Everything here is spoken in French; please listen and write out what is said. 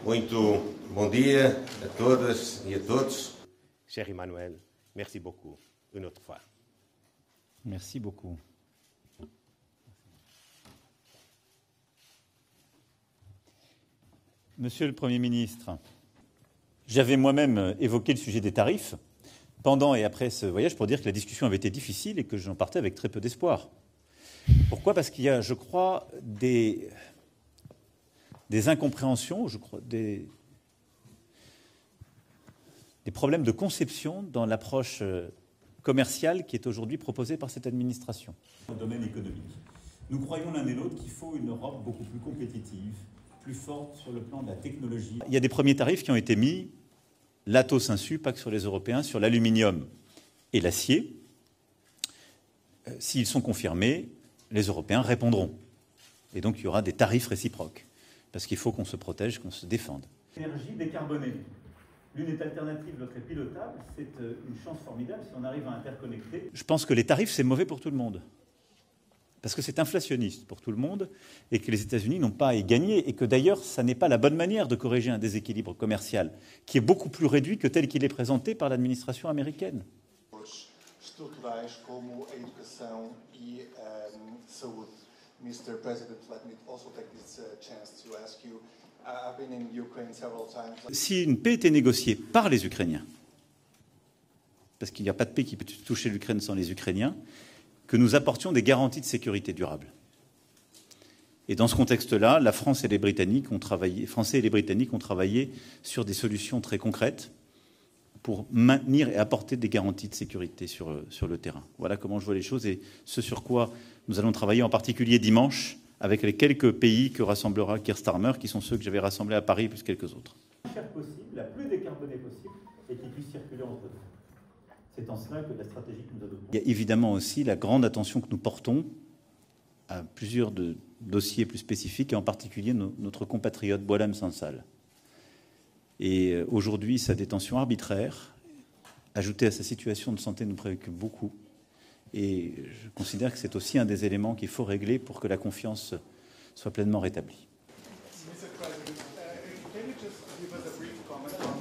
Muito bom dia a todas e a todos. Cher Emmanuel, merci beaucoup, une autre fois. Merci beaucoup. Monsieur le Premier ministre, j'avais moi-même évoqué le sujet des tarifs pendant et après ce voyage pour dire que la discussion avait été difficile et que j'en partais avec très peu d'espoir. Pourquoi ? Parce qu'il y a, je crois, des incompréhensions, je crois, des problèmes de conception dans l'approche commerciale qui est aujourd'hui proposée par cette administration. Dans le domaine économique, nous croyons l'un et l'autre qu'il faut une Europe beaucoup plus compétitive, plus forte sur le plan de la technologie. Il y a des premiers tarifs qui ont été mis, l'Atos Insu, pas que sur les Européens, sur l'aluminium et l'acier. S'ils sont confirmés, les Européens répondront. Et donc il y aura des tarifs réciproques. Parce qu'il faut qu'on se protège, qu'on se défende. L'énergie décarbonée. L'une est alternative, l'autre est pilotable. C'est une chance formidable si on arrive à interconnecter. Je pense que les tarifs, c'est mauvais pour tout le monde. Parce que c'est inflationniste pour tout le monde et que les États-Unis n'ont pas à y gagner. Et que d'ailleurs, ça n'est pas la bonne manière de corriger un déséquilibre commercial qui est beaucoup plus réduit que tel qu'il est présenté par l'administration américaine. Mr. President, let me also take this chance to ask you. I've been in Ukraine several times. Si une paix était négociée par les Ukrainiens, parce qu'il n'y a pas de paix qui peut toucher l'Ukraine sans les Ukrainiens, que nous apportions des garanties de sécurité durable. Et dans ce contexte-là, la France et les Britanniques ont travaillé, Français et les Britanniques ont travaillé sur des solutions très concrètes pour maintenir et apporter des garanties de sécurité sur le terrain. Voilà comment je vois les choses et ce sur quoi nous allons travailler en particulier dimanche avec les quelques pays que rassemblera Keir Starmer, qui sont ceux que j'avais rassemblés à Paris, plus quelques autres. La plus chère possible, la plus décarbonée possible et qui puisse circuler entre nous. C'est en cela que la stratégie que nous adoptons. Il y a évidemment aussi la grande attention que nous portons à plusieurs dossiers plus spécifiques et en particulier notre compatriote Boualem Sansal. Et aujourd'hui, sa détention arbitraire, ajoutée à sa situation de santé, nous préoccupe beaucoup. Et je considère que c'est aussi un des éléments qu'il faut régler pour que la confiance soit pleinement rétablie. Mr. President, can you just give us a brief comment on